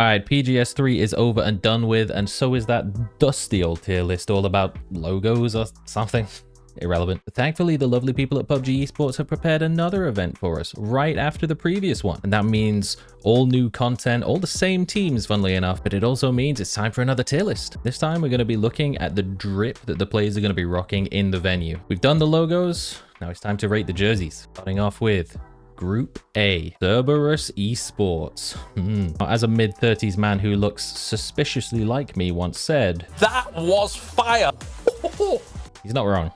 Alright, PGS3 is over and done with, and so is that dusty old tier list all about logos or something. Irrelevant. But thankfully, the lovely people at PUBG Esports have prepared another event for us right after the previous one. And that means all new content, all the same teams, funnily enough, but it also means it's time for another tier list. This time, we're going to be looking at the drip that the players are going to be rocking in the venue. We've done the logos. Now it's time to rate the jerseys. Starting off with Group A, Cerberus Esports. As a mid-30s man who looks suspiciously like me once said, "That was fire." He's not wrong.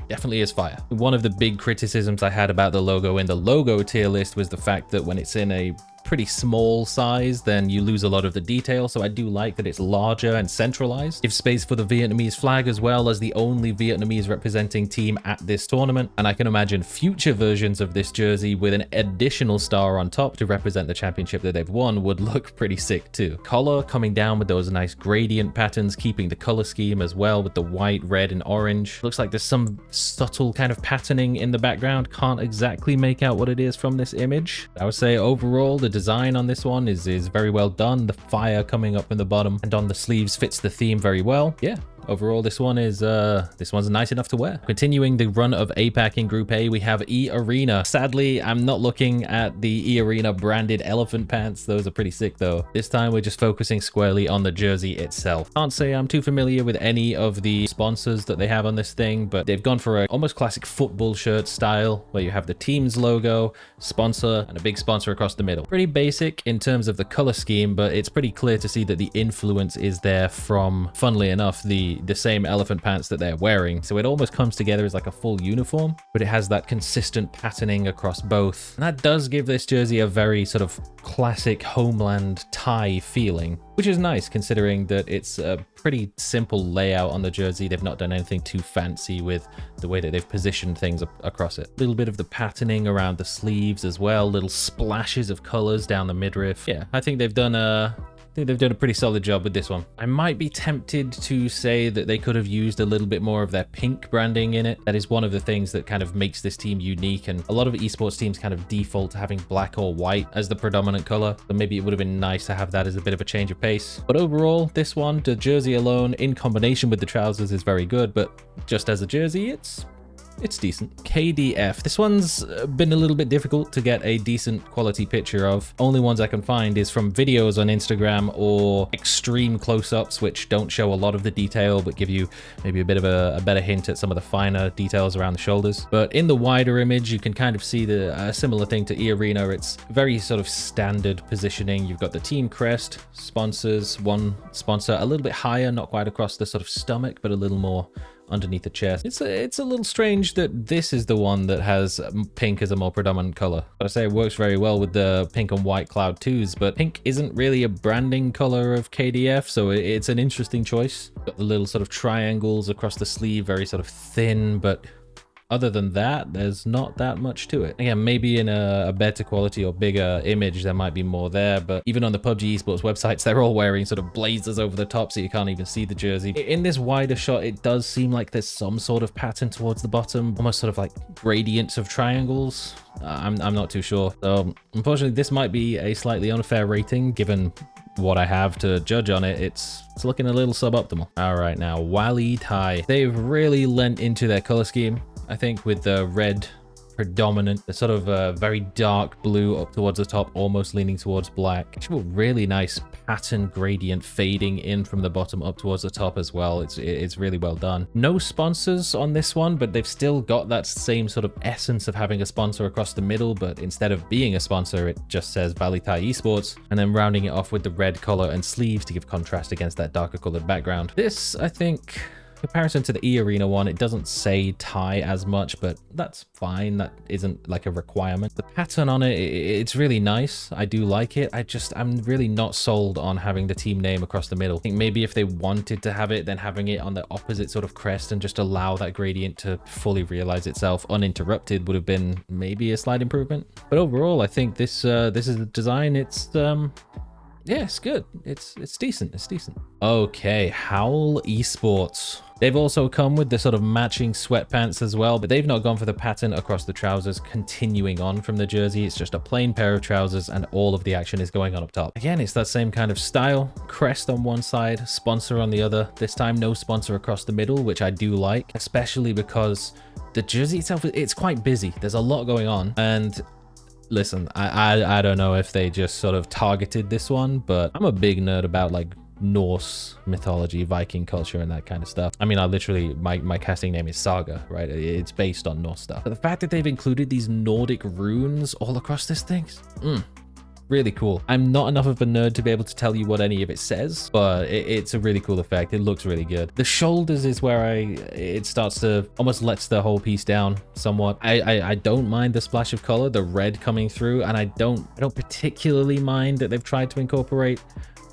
Definitely is fire. One of the big criticisms I had about the logo in the logo tier list was the fact that when it's in a pretty small size, then you lose a lot of the detail. So I do like that it's larger and centralized. Give space for the Vietnamese flag as well as the only Vietnamese representing team at this tournament. And I can imagine future versions of this jersey with an additional star on top to represent the championship that they've won would look pretty sick too. Collar coming down with those nice gradient patterns, keeping the color scheme as well with the white, red, and orange. Looks like there's some subtle kind of patterning in the background. Can't exactly make out what it is from this image. I would say overall, the design on this one is very well done. The fire coming up in the bottom and on the sleeves fits the theme very well. Yeah. Overall, this one's nice enough to wear. Continuing the run of APAC in Group A, we have E-Arena. Sadly, I'm not looking at the E-Arena branded elephant pants. Those are pretty sick though. This time, we're just focusing squarely on the jersey itself. Can't say I'm too familiar with any of the sponsors that they have on this thing, but they've gone for a almost classic football shirt style where you have the team's logo, sponsor, and a big sponsor across the middle. Pretty basic in terms of the color scheme, but it's pretty clear to see that the influence is there from, funnily enough, the same elephant pants that they're wearing. So it almost comes together as like a full uniform, but it has that consistent patterning across both. And that does give this jersey a very sort of classic homeland Thai feeling, which is nice considering that it's a pretty simple layout on the jersey. They've not done anything too fancy with the way that they've positioned things across it. A little bit of the patterning around the sleeves as well, little splashes of colors down the midriff. Yeah, I think they've done a pretty solid job with this one. I might be tempted to say that they could have used a little bit more of their pink branding in it. That is one of the things that kind of makes this team unique, and a lot of esports teams kind of default to having black or white as the predominant color. So maybe it would have been nice to have that as a bit of a change of pace. But overall, this one, the jersey alone in combination with the trousers is very good, but just as a jersey, it's decent. KDF. This one's been a little bit difficult to get a decent quality picture of. Only ones I can find is from videos on Instagram or extreme close-ups, which don't show a lot of the detail, but give you maybe a bit of a better hint at some of the finer details around the shoulders. But in the wider image, you can kind of see a similar thing to E-Arena. It's very sort of standard positioning. You've got the team crest, sponsors, one sponsor a little bit higher, not quite across the sort of stomach, but a little more underneath the chest. It's a little strange that this is the one that has pink as a more predominant color. But I say it works very well with the pink and white Cloud 2s, but pink isn't really a branding color of KDF, so it's an interesting choice. Got the little sort of triangles across the sleeve, very sort of thin, but other than that, there's not that much to it. Again, maybe in a better quality or bigger image, there might be more there, but even on the PUBG Esports websites, they're all wearing sort of blazers over the top, so you can't even see the jersey. In this wider shot, it does seem like there's some sort of pattern towards the bottom, almost sort of like gradients of triangles. I'm not too sure. So unfortunately, this might be a slightly unfair rating, given what I have to judge on it. It's looking a little suboptimal. All right, now Valle Thai. They've really lent into their color scheme, I think, with the red predominant, the sort of very dark blue up towards the top, almost leaning towards black. Actually, really nice pattern gradient fading in from the bottom up towards the top as well. It's really well done. No sponsors on this one, but they've still got that same sort of essence of having a sponsor across the middle, but instead of being a sponsor, it just says Valle Thai Esports, and then rounding it off with the red collar and sleeves to give contrast against that darker colored background. This, I think, comparison to the E-Arena one, it doesn't say Thai as much, but that's fine. That isn't like a requirement. The pattern on it, it's really nice. I do like it. I'm really not sold on having the team name across the middle. I think maybe if they wanted to have it, then having it on the opposite sort of crest and just allow that gradient to fully realize itself uninterrupted would have been maybe a slight improvement. But overall, I think this is a design. yeah, it's good. It's decent. It's decent. Okay, Howl Esports. They've also come with the sort of matching sweatpants as well, but they've not gone for the pattern across the trousers continuing on from the jersey. It's just a plain pair of trousers and all of the action is going on up top. Again, it's that same kind of style. Crest on one side, sponsor on the other. This time, no sponsor across the middle, which I do like, especially because the jersey itself, it's quite busy. There's a lot going on. And listen, I don't know if they just sort of targeted this one, but I'm a big nerd about like Norse mythology, Viking culture, and that kind of stuff. I mean, I literally, my casting name is Saga, right? It's based on Norse stuff. But the fact that they've included these Nordic runes all across this thing, really cool. I'm not enough of a nerd to be able to tell you what any of it says, but it's a really cool effect. It looks really good. The shoulders is where it starts to almost lets the whole piece down somewhat. I don't mind the splash of color, the red coming through, and I don't particularly mind that they've tried to incorporate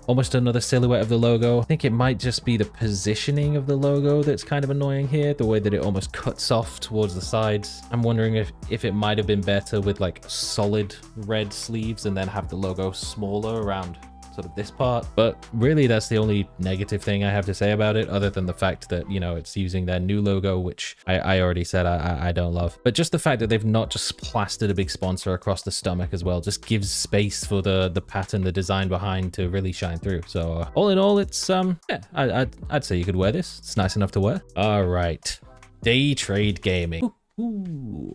almost another silhouette of the logo. I think it might just be the positioning of the logo that's kind of annoying here, the way that it almost cuts off towards the sides. I'm wondering if it might have been better with like solid red sleeves and then have the logo smaller around sort of this part. But really, that's the only negative thing I have to say about it, other than the fact that, you know, it's using their new logo, which I already said I don't love. But just the fact that they've not just plastered a big sponsor across the stomach as well just gives space for the pattern, the design behind to really shine through. So all in all, it's yeah, I'd say you could wear this. It's nice enough to wear. All right, Daytrade Gaming. Ooh.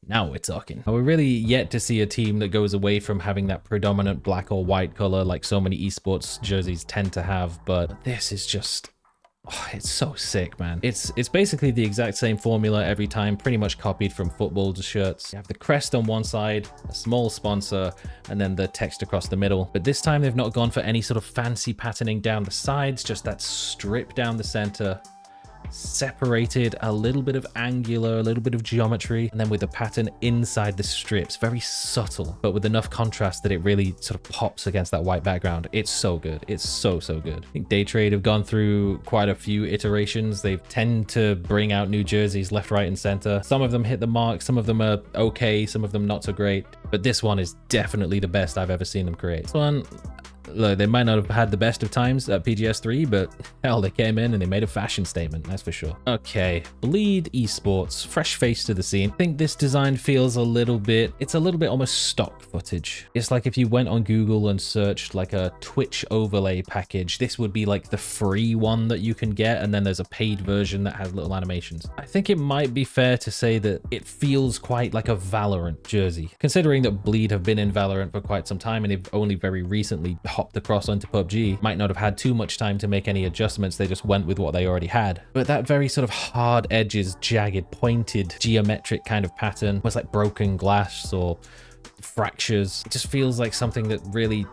Now we're talking. We're really yet to see a team that goes away from having that predominant black or white color like so many esports jerseys tend to have, but this is just, oh, it's so sick, man. It's basically the exact same formula every time, pretty much copied from football shirts. You have the crest on one side, a small sponsor, and then the text across the middle. But this time they've not gone for any sort of fancy patterning down the sides, just that strip down the center, separated, a little bit of angular, a little bit of geometry, and then with the pattern inside the strips, very subtle, but with enough contrast that it really sort of pops against that white background. It's so good. It's so good. I think Daytrade have gone through quite a few iterations. They tend to bring out new jerseys left, right, and center. Some of them hit the mark, some of them are okay, some of them not so great, but this one is definitely the best I've ever seen them create. This one, look, they might not have had the best of times at PGS3, but hell, they came in and they made a fashion statement, that's for sure. Okay, Bleed Esports, fresh face to the scene. I think this design feels it's a little bit almost stock footage. It's like if you went on Google and searched like a Twitch overlay package, this would be like the free one that you can get, and then there's a paid version that has little animations. I think it might be fair to say that it feels quite like a Valorant jersey, considering that Bleed have been in Valorant for quite some time and they've only very recently hopped across onto PUBG, might not have had too much time to make any adjustments. They just went with what they already had. But that very sort of hard edges, jagged, pointed, geometric kind of pattern was like broken glass or fractures. It just feels like something that really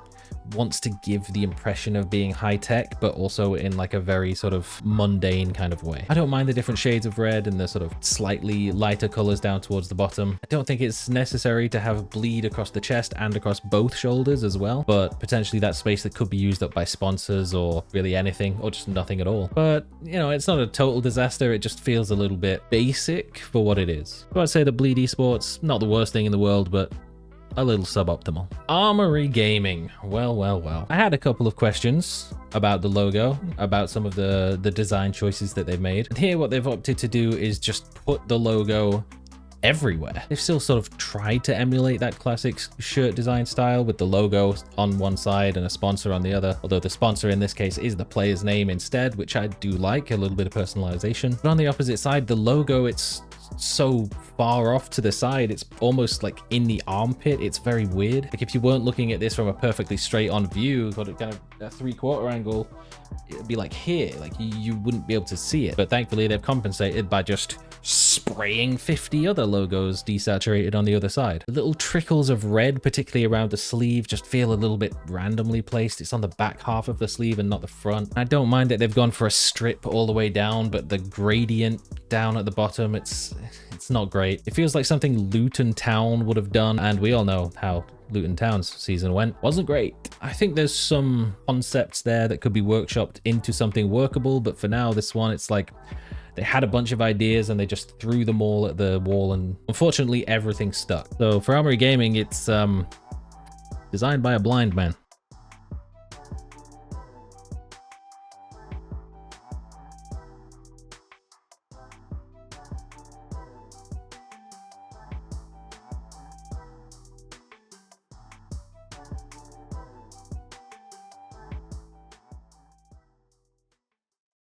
wants to give the impression of being high tech, but also in like a very sort of mundane kind of way. I don't mind the different shades of red and the sort of slightly lighter colors down towards the bottom. I don't think it's necessary to have bleed across the chest and across both shoulders as well, but potentially that space that could be used up by sponsors or really anything, or just nothing at all. But you know, it's not a total disaster. It just feels a little bit basic for what it is. So I'd say the Bleed Esports, not the worst thing in the world, but a little suboptimal. Armory Gaming. Well. I had a couple of questions about the logo, about some of the design choices that they've made. And here what they've opted to do is just put the logo everywhere. They've still sort of tried to emulate that classic shirt design style with the logo on one side and a sponsor on the other, although the sponsor in this case is the player's name instead, which I do like, a little bit of personalization. But on the opposite side, the logo, it's so far off to the side, it's almost like in the armpit. It's very weird. Like if you weren't looking at this from a perfectly straight on view, got it kind of a 3/4 angle, it'd be like here, like you wouldn't be able to see it. But thankfully they've compensated by just spraying 50 other logos desaturated on the other side. The little trickles of red, particularly around the sleeve, just feel a little bit randomly placed. It's on the back half of the sleeve and not the front. I don't mind that they've gone for a strip all the way down, but the gradient down at the bottom, it's not great. It feels like something Luton Town would have done, and we all know how Luton Town's season went. Wasn't great. I think there's some concepts there that could be workshopped into something workable, but for now, this one, it's like they had a bunch of ideas and they just threw them all at the wall, and unfortunately everything stuck. So for Armory Gaming, it's designed by a blind man.